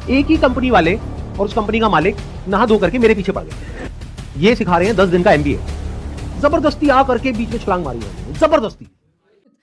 एक ही कंपनी वाले और उस कंपनी का मालिक नहा धो करके मेरे पीछे पड़ गए। ये सिखा रहे हैं 10 दिन का एमबीए। जबरदस्ती आ करके बीच में छलांग मारी है, जबरदस्ती।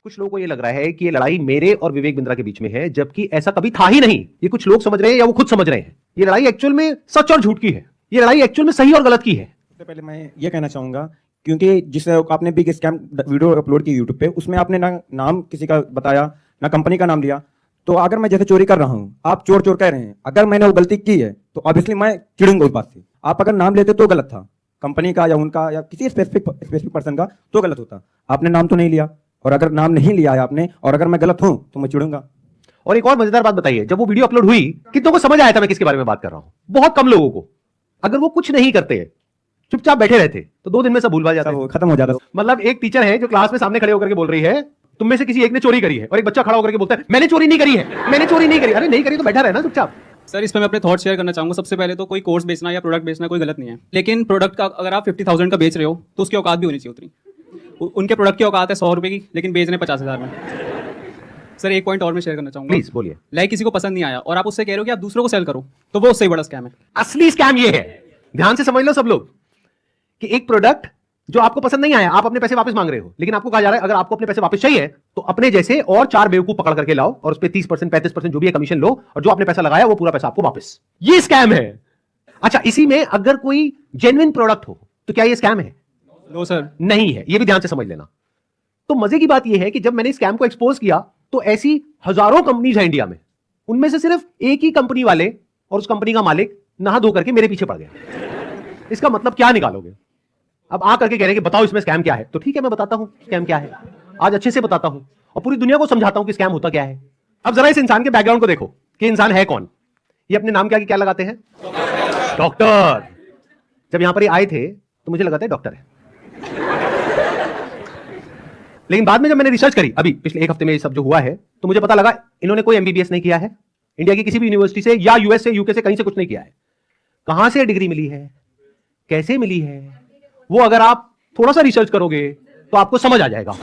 कुछ लोगों को ये लग रहा है कि ये लड़ाई मेरे और विवेक बिंद्रा के बीच में है, जबकि ऐसा कभी था ही नहीं। ये कुछ लोग समझ रहे हैं या वो खुद समझ रहे हैं। ये लड़ाई एक्चुअल में सच और झूठ की है। ये लड़ाई एक्चुअल में सही और गलत की है। सबसे पहले मैं ये कहना चाहूंगा, क्योंकि जिस आपने बिग स्कैम वीडियो अपलोड की यूट्यूब पे, उसमें आपने ना नाम किसी का बताया ना कंपनी का नाम लिया। तो अगर मैं जैसे चोरी कर रहा हूँ, आप चोर चोर कह रहे हैं, अगर मैंने वो गलती की है तो ऑब्वियसली मैं चिड़ूंगा उस बात से। आप अगर नाम लेते तो गलत था, कंपनी का या उनका या किसी स्पेसिफिक पर्सन का, तो गलत होता। आपने नाम तो नहीं लिया, और अगर नाम नहीं लिया है आपने और अगर मैं गलत हूं तो मैं चिड़ूंगा। और एक और मजेदार बात बताइए, जब वो वीडियो अपलोड हुई कितनों को समझ आया था मैं किसके बारे में बात कर रहा हूं? बहुत कम लोगों को। अगर वो कुछ नहीं करते, चुपचाप बैठे रहते, तो 2 दिन में सब भूल जाता है, खत्म हो जाता। मतलब एक टीचर है जो क्लास में सामने खड़े होकर के बोल रही है तुम में से किसी एक ने चोरी करी है, और एक बच्चा खड़ा होकर के बोलता है मैंने चोरी नहीं करी है, मैंने चोरी नहीं करी। अरे नहीं करी तो बैठा रहना चुपचाप। सर, इस पर मैं अपने थॉट शेयर करना चाहूंगा। सबसे पहले तो कोई कोर्स बेचना या प्रोडक्ट बेचना कोई गलत नहीं है, लेकिन प्रोडक्ट का अगर आप 50,000 का बेच रहे हो तो उसकी औकात भी होनी चाहिए उतनी। उनके प्रोडक्ट की औकात है 100 रुपए की, लेकिन बेच रहे 50,000 में। सर, एक पॉइंट और मैं शेयर करना चाहूंगा। प्लीज बोलिए। लाइक किसी को पसंद नहीं आया और आप उससे कह रहे हो कि आप दूसरों को सेल करो, तो वो उससे बड़ा स्कैम है। असली स्कैम ये है, ध्यान से समझ लो सब लोग, कि एक प्रोडक्ट जो आपको पसंद नहीं आया, आप अपने पैसे वापस मांग रहे हो, लेकिन आपको कहा जा रहा है अगर आपको अपने पैसे वापस चाहिए तो अपने जैसे और 4 बेवकूफ पकड़ करके लाओ और उस पर 30% 35% जो भी है कमीशन लो, और जो आपने पैसा लगाया वो पूरा पैसा आपको वापस। ये स्कैम है। अच्छा, इसी में अगर कोई जेन्युइन प्रोडक्ट हो तो क्या ये स्कैम है? नो सर, नहीं है। ये भी ध्यान से समझ लेना। तो मजे की बात यह है कि जब मैंने स्कैम को एक्सपोज किया तो ऐसी हजारों कंपनीज हैं इंडिया में, उनमें से सिर्फ एक ही कंपनी वाले और उस कंपनी का मालिक नहा धो करके मेरे पीछे पड़ गया। इसका मतलब क्या निकालोगे? अब आ करके कह रहे हैं कि बताओ इसमें स्कैम क्या है, तो ठीक है मैं बताता हूं स्कैम क्या है। आज अच्छे से बताता हूं और पूरी दुनिया को समझाता हूं कि स्कैम होता क्या है। अब जरा इस इंसान के बैकग्राउंड को देखो कि इंसान है कौन। ये अपने नाम क्या लगाते हैं? डॉक्टर। जब यहां पर ये आए थे तो मुझे लगा था डॉक्टर है, लेकिन बाद में जब मैंने रिसर्च करी अभी पिछले 1 हफ्ते में ये सब जो हुआ है, तो मुझे पता लगा इन्होंने कोई एमबीबीएस नहीं किया है इंडिया की किसी भी यूनिवर्सिटी से या यूएस से यूके से, कहीं से कुछ नहीं किया है। कहां से डिग्री मिली है, कैसे मिली है, वो अगर आप थोड़ा सा रिसर्च करोगे तो आपको समझ आ जाएगा।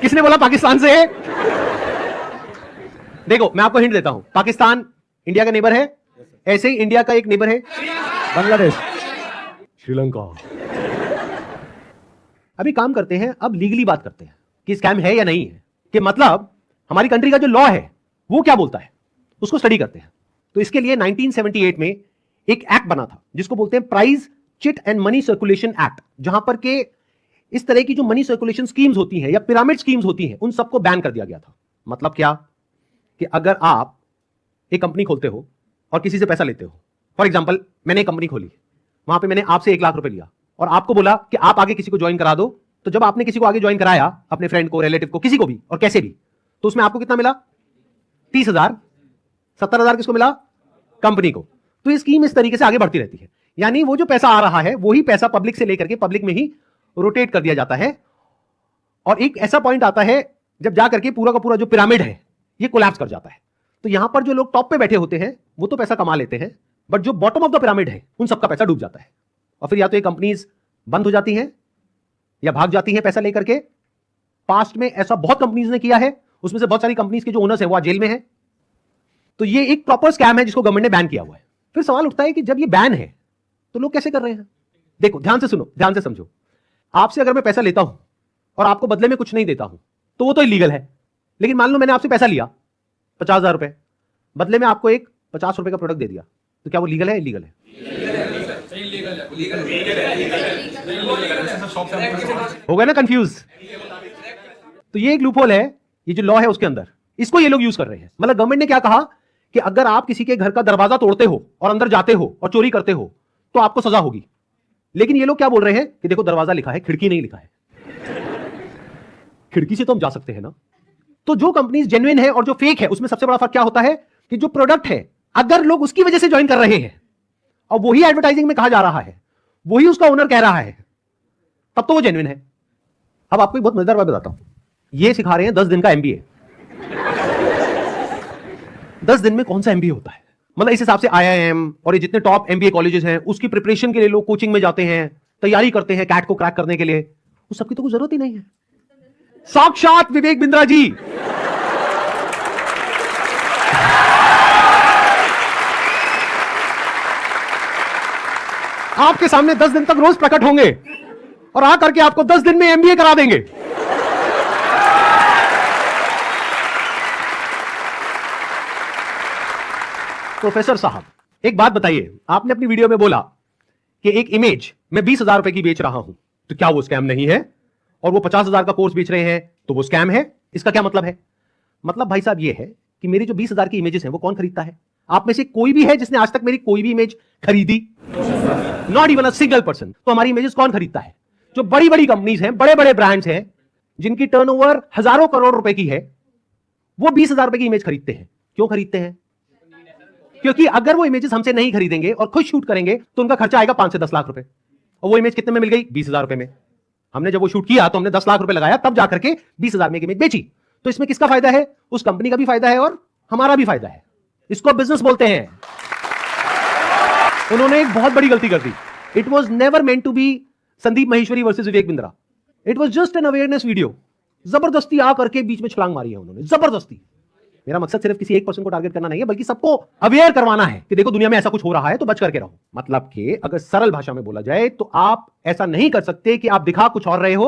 किसने बोला पाकिस्तान से? देखो मैं आपको हिंट देता हूं, पाकिस्तान इंडिया का नेबर है, ऐसे ही इंडिया का एक नेबर है बांग्लादेश, श्रीलंका। अभी काम करते हैं, अब लीगली बात करते हैं कि स्कैम है या नहीं है, कि मतलब हमारी कंट्री का जो लॉ है वो क्या बोलता है, उसको स्टडी करते हैं। तो इसके लिए 1978 में एक एक्ट बना था जिसको बोलते हैं prize chit and money circulation act, जहां पर के इस तरह की जो मनी सर्कुलेशन स्कीम्स होती हैं या पिरामिड स्कीम्स होती हैं उन सबको बैन कर दिया गया था। मतलब क्या, कि अगर आप एक कंपनी खोलते हो और किसी से पैसा लेते हो, फॉर एग्जांपल मैंने एक कंपनी खोली, वहां पे मैंने आपसे 1 लाख रुपए लिया और आपको बोला कि आप आगे किसी को ज्वाइन करा दो, तो जब आपने किसी को आगे ज्वाइन कराया, अपने फ्रेंड को, रिलेटिव को, किसी को भी और कैसे भी, तो उसमें आपको कितना मिला? 30,000। 70,000 किसको मिला? कंपनी को। तो ये स्कीम इस तरीके से आगे बढ़ती रहती है, यानी वो जो पैसा आ रहा है वही पैसा पब्लिक से लेकर के पब्लिक में ही रोटेट कर दिया जाता है। और एक ऐसा पॉइंट आता है जब जाकर के पूरा का पूरा जो पिरामिड है ये कोलैप्स कर जाता है। तो यहां पर जो लोग टॉप पे बैठे होते हैं वो तो पैसा कमा लेते हैं, बट जो बॉटम ऑफ द पिरामिड है उन सबका पैसा डूब जाता है, और फिर या तो ये कंपनीज बंद हो जाती हैं या भाग जाती हैं पैसा लेकर के। पास्ट में ऐसा बहुत कंपनीज ने किया है, उसमें से बहुत सारी कंपनीज के जो ओनर्स है वो आज जेल में है। तो ये एक प्रॉपर स्कैम है जिसको गवर्नमेंट ने बैन किया हुआ है। फिर सवाल उठता है कि जब ये बैन है तो लोग कैसे कर रहे हैं? देखो ध्यान से सुनो, ध्यान से समझो। आपसे अगर मैं पैसा लेता हूं और आपको बदले में कुछ नहीं देता हूं तो वो तो इलीगल है, लेकिन मान लो मैंने आपसे पैसा लिया 50,000 रुपए, बदले में आपको एक 50 रुपए का प्रोडक्ट दे दिया, तो क्या वो लीगल है इलीगल है? हो गया ना कंफ्यूज? तो ये एक लूपहोल है, ये जो लॉ है उसके अंदर, इसको ये लोग यूज कर रहे हैं। मतलब गवर्नमेंट ने क्या कहा कि अगर आप किसी के घर का दरवाजा तोड़ते हो और अंदर जाते हो और चोरी करते हो तो आपको सजा होगी, लेकिन ये लोग क्या बोल रहे हैं कि देखो दरवाजा लिखा है, खिड़की नहीं लिखा है। खिड़की से तो हम जा सकते हैं ना। तो जो कंपनीज जेन्युइन है और जो फेक है उसमें सबसे बड़ा फर्क क्या होता है कि जो प्रोडक्ट है अगर लोग उसकी वजह से ज्वाइन कर रहे हैं और वही एडवर्टाइजिंग में कहा जा रहा है, वही उसका ओनर कह रहा है, तब तो वो जेन्युइन है। अब आपको एक बहुत मजेदार बात बताता हूं, ये सिखा रहे हैं 10 दिन का एमबीए। 10 दिन में कौन सा एमबीए होता है? मतलब इस हिसाब से आईआईएम और ये जितने टॉप एमबीए कॉलेजेस हैं उसकी प्रिपरेशन के लिए लोग कोचिंग में जाते हैं, तैयारी करते हैं कैट को क्रैक करने के लिए, उस सबकी तो कोई जरूरत ही नहीं है। साक्षात विवेक बिंद्रा जी आपके सामने 10 दिन तक रोज प्रकट होंगे और आकर के आपको 10 दिन में एमबीए करा देंगे। प्रोफेसर साहब, एक बात बताइए, आपने अपनी वीडियो में बोला कि एक इमेज मैं 20,000 रुपए की बेच रहा हूं, तो क्या वो स्कैम नहीं है? और वो 50,000 का कोर्स बेच रहे हैं तो वो स्कैम है? इसका क्या मतलब है? मतलब भाई साहब ये है कि मेरी जो 20,000 की इमेजेस हैं वो कौन खरीदता है? आप में से कोई भी है जिसने आज तक मेरी कोई भी इमेज खरीदी? Not even a single person. तो हमारी इमेजेस कौन खरीदता है? जो बड़ी बड़ी कंपनीज हैं, बड़े बड़े ब्रांड्स हैं, जिनकी टर्नओवर हजारों करोड़ रुपए की है, वो 20,000 रुपए की इमेज खरीदते हैं। क्यों खरीदते हैं? क्योंकि अगर वो इमेजेस हमसे नहीं खरीदेंगे और खुद शूट करेंगे तो उनका खर्चा आएगा 5 से 10 लाख रुपए। और वो इमेज कितने में मिल गई? 20,000 रुपए में। हमने जब वो शूट किया तो हमने 10 लाख रुपए लगाया, तब जाकर के 20,000 में एक इमेज बेची। तो इसमें किसका फायदा है? उस कंपनी का भी फायदा है और हमारा भी फायदा है। इसको बिजनेस बोलते हैं। उन्होंने एक बहुत बड़ी गलती कर दी। It was never meant to be Sandeep Maheshwari versus Vivek Bindra. It was just an awareness video. जबरदस्ती आकर के बीच में छलांग मारी है उन्होंने, जबरदस्ती। मेरा मकसद सिर्फ किसी एक पर्सन को टारगेट करना नहीं है, बल्कि सबको अवेयर करवाना है कि देखो दुनिया में ऐसा कुछ हो रहा है तो बच करके रहो। मतलब कि अगर सरल भाषा में बोला जाए तो आप ऐसा नहीं कर सकते कि आप दिखा कुछ और रहे हो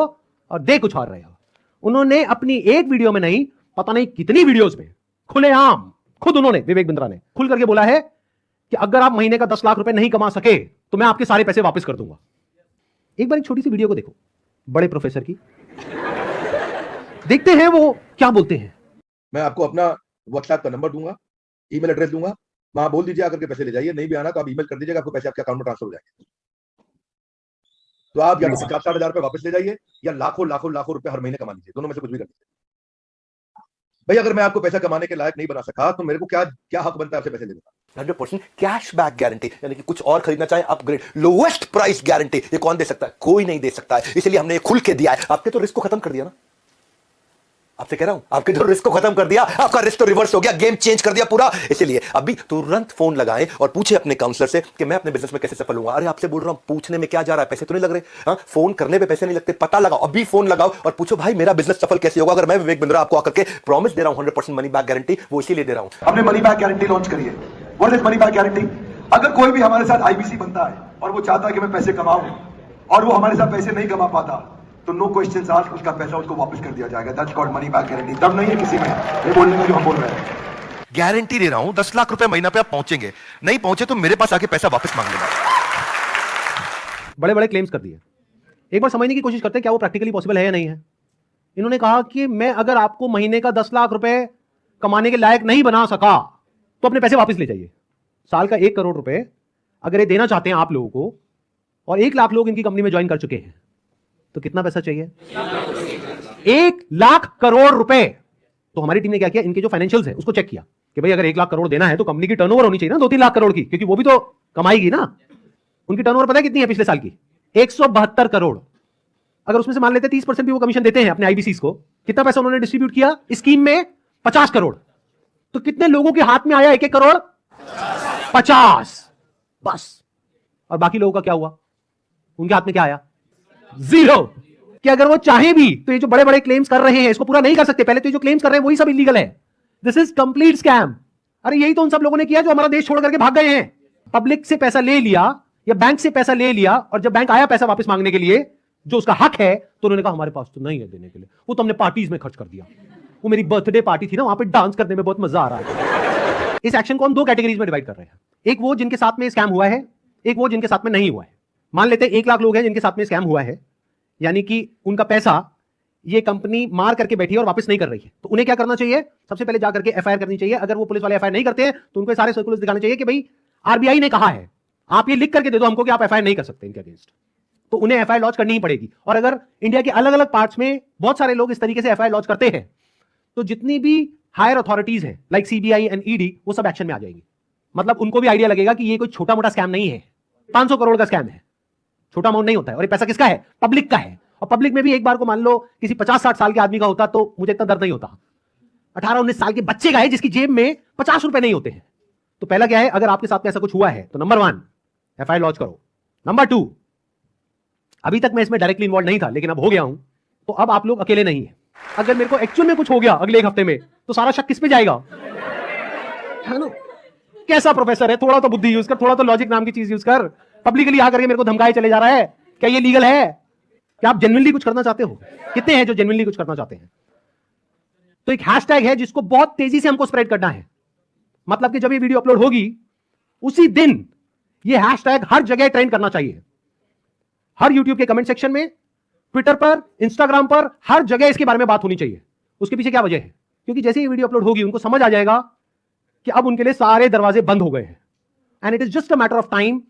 और दे कुछ और रहे हो। उन्होंने अपनी एक वीडियो में नहीं, पता नहीं कितनी वीडियोस में खुलेआम खुद उन्होंने, विवेक बिंद्रा ने खुल करके बोला है कि अगर आप महीने का 10 लाख रुपए नहीं कमा सके तो मैं आपके सारे पैसे वापस कर दूंगा। एक बार एक छोटी सी वीडियो को देखो बड़े प्रोफेसर की, देखते हैं वो क्या बोलते हैं। मैं आपको अपना व्हाट्सएप का नंबर दूंगा, ईमेल एड्रेस दूंगा, वहां बोल दीजिए आकर के पैसे ले जाइए। नहीं भी आना तो आप ईमेल कर दीजिएगा, आपको पैसे आपके अकाउंट में ट्रांसफर हो जाएंगे। तो आप या तो 50-60 हजार रुपए वापस ले जाइए या लाखों लाखों लाखों रुपए हर महीने कमा लीजिए, दोनों में से कुछ भी कर लीजिए। भाई अगर मैं आपको पैसा कमाने के लायक नहीं बना सका तो मेरे को क्या हक बनता है आपसे पैसे लेने का? 100% कैश बैक गारंटी, यानी कि कुछ और खरीदना चाहे अपग्रेड, लोएस्ट प्राइस गारंटी। ये कौन दे सकता है? कोई नहीं दे सकता है। इसलिए हमने ये खुल के दिया है। आपके तो रिस्क को खत्म कर दिया ना, आपसे कह रहा हूं, आपके जो रिस्क को खत्म कर दिया, आपका रिस्क तो रिवर्स हो गया, गेम चेंज कर दिया पूरा। इसलिए अभी तुरंत फोन लगाएं और पूछे अपने काउंसलर से कि मैं अपने बिजनेस में कैसे सफल हुआ। अरे आपसे बोल रहा हूं, पूछने में क्या जा रहा है? पैसे तो नहीं लग रहे। हाँ, फोन करने पे पैसे नहीं लगते। पता लगाओ, अभी फोन लगाओ और पूछो भाई मेरा बिजनेस सफल कैसे होगा। अगर मैं विवेक बिंद्रा आपको आकर के प्रॉमिस दे रहा हूं 100% मनी बैक गारंटी, वो इसीलिए दे रहा हूं। हमने मनी बैक गारंटी लॉन्च करी है। What is money back guarantee? अगर कोई भी हमारे साथ आईबीसी बनता है और वो चाहता है कि मैं पैसे कमाऊं और वो हमारे साथ पैसे नहीं कमा पाता, तो नो क्वेश्चंस आस्क्ड, उसका पैसा उसको वापस कर दिया जाएगा। That's called money back guarantee. दम नहीं है किसी में ये बोलने में जो हम बोल रहे हैं। गारंटी दे रहा हूं 10 लाख रुपए महीना पे आप पहुंचेंगे, नहीं पहुंचे तो मेरे पास आके पैसा वापस मांग लेना। बड़े बड़े क्लेम्स कर दिए। एक बार समझने की कोशिश करते हैं क्या वो प्रैक्टिकली पॉसिबल है या नहीं है। इन्होंने कहा कि मैं अगर आपको महीने का 10 लाख रुपए कमाने के लायक नहीं बना सका तो अपने पैसे वापस ले जाइए। साल का 1 करोड़ रुपए अगर ये देना चाहते हैं आप लोगों को, और 1 लाख लोग इनकी कंपनी में ज्वाइन कर चुके हैं, तो कितना पैसा चाहिए? 1 लाख करोड़ रुपए। तो हमारी टीम ने क्या किया, इनके जो फाइनेंशियल्स है उसको चेक किया कि भाई अगर 1 लाख करोड़ देना है तो कंपनी की टर्नओवर होनी चाहिए ना 2-3 लाख करोड़ की, क्योंकि वो भी तो कमाएगी ना। उनकी टर्नओवर पता है कितनी है पिछले साल की? 172 करोड़। अगर उसमें से मान लेते 30% भी वो कमीशन देते हैं अपने आईबीसीज को, कितना पैसा उन्होंने डिस्ट्रीब्यूट किया स्कीम में? 50 करोड़। तो कितने लोगों के हाथ में आया 1-1 करोड़? 50 बस। और बाकी लोगों का क्या हुआ? उनके हाथ में क्या आया? 0। कि अगर वो चाहे भी तो ये जो बड़े बड़े क्लेम्स कर रहे हैं इसको पूरा नहीं कर सकते। पहले तो ये जो क्लेम्स कर रहे हैं वही सब इलीगल है। This is complete scam. अरे यही तो उन सब लोगों ने किया जो हमारा देश छोड़ करके भाग गए हैं। पब्लिक से पैसा ले लिया या बैंक से पैसा ले लिया, और जब बैंक आया पैसा वापस मांगने के लिए जो उसका हक है, तो उन्होंने कहा हमारे पास तो नहीं है देने के लिए, वो तो हमने पार्टीज में खर्च कर दिया। वो मेरी बर्थडे पार्टी थी ना, वहां पे डांस करने में बहुत मजा आ रहा है। इस एक्शन को हम 2 कैटेगरीज में डिवाइड कर रहे हैं। एक वो जिनके साथ में स्कैम हुआ है, एक वो जिनके साथ में नहीं हुआ है। मान लेते हैं 1 लाख लोग हैं जिनके साथ में स्कैम हुआ है, यानी कि उनका पैसा ये कंपनी मार करके बैठी है और वापस नहीं कर रही है। तो उन्हें क्या करना चाहिए? सबसे पहले जाकर के एफआईआर करनी चाहिए। अगर वो पुलिस वाले एफआईआर नहीं करते हैं तो उनको सारे सर्कुलर्स दिखाने चाहिए कि भाई आरबीआई ने कहा है, आप ये लिख करके दे दो हमको कि आप एफआईआर नहीं कर सकते इनके अगेंस्ट। तो उन्हें एफआईआर लॉन्च करनी ही पड़ेगी। और अगर इंडिया के अलग अलग पार्ट्स में बहुत सारे लोग इस तरीके से एफआईआर लॉन्च करते हैं, तो जितनी भी हायर अथॉरिटीज हैं लाइक सीबीआई एंड ईडी, वो सब एक्शन में आ जाएंगी। मतलब उनको भी आइडिया लगेगा कि ये कोई छोटा मोटा स्कैम नहीं है, 500 करोड़ का स्कैम है, छोटा अमाउंट नहीं होता है। और ये पैसा किसका है? पब्लिक का है। और पब्लिक में भी एक बार को मान लो किसी 50-60 साल के आदमी का होता तो मुझे इतना दर्द नहीं होता। 18-19 साल के बच्चे का है जिसकी जेब में 50 रुपए नहीं होते हैं। तो पहला क्या है, अगर आपके साथ में ऐसा कुछ हुआ है तो नंबर 1 एफआईआर लॉन्च करो। नंबर 2, अभी तक मैं इसमें डायरेक्टली इन्वॉल्व नहीं था लेकिन अब हो गया हूं, तो अब आप लोग अकेले नहीं है। अगर मेरे को एक्चुअल में कुछ हो गया अगले 1 हफ्ते में तो सारा शक किस पे जाएगा? है ना? कैसा प्रोफेसर है, थोड़ा तो बुद्धि यूज कर, थोड़ा तो लॉजिक नाम की चीज यूज कर। पब्लिकली आकर के मेरे को धमकाए चले जा रहा है, क्या ये लीगल है? क्या आप जेन्युइनली कुछ करना चाहते हो? कितने हैं जो जेन्युइनली कुछ करना चाहते हैं? तो एक हैशटैग है जिसको बहुत तेजी से हमको स्प्रेड करना है। मतलब कि जब ये वीडियो अपलोड होगी उसी दिन ये हैशटैग हर जगह ट्रेंड करना चाहिए, हर यूट्यूब के कमेंट सेक्शन में, ट्विटर पर, इंस्टाग्राम पर, हर जगह इसके बारे में बात होनी चाहिए। उसके पीछे क्या वजह है? क्योंकि जैसे ही वीडियो अपलोड होगी उनको समझ आ जाएगा कि अब उनके लिए सारे दरवाजे बंद हो गए हैं, and it is just a matter of time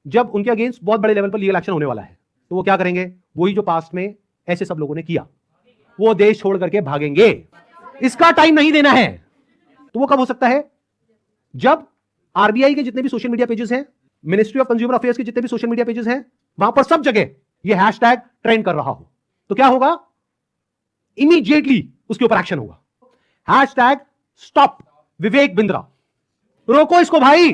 जब उनके अगेंस्ट बहुत बड़े लेवल पर लीगल एक्शन होने वाला है। तो वो क्या करेंगे? वही जो पास्ट में ऐसे सब लोगों ने किया, वो देश छोड़ करके भागेंगे। इसका टाइम नहीं देना है। तो वो कब हो सकता है? जब आरबीआई के जितने भी सोशल मीडिया पेजेस हैं, मिनिस्ट्री ऑफ कंज्यूमर अफेयर्स के जितने भी सोशल मीडिया पेजेस हैं, वहां पर सब जगह ये हैशटैग ट्रेंड कर रहा हो। तो क्या होगा? इमीडिएटली उसके ऊपर एक्शन होगा। Hashtag stop Vivek Bindra. रोको इसको भाई।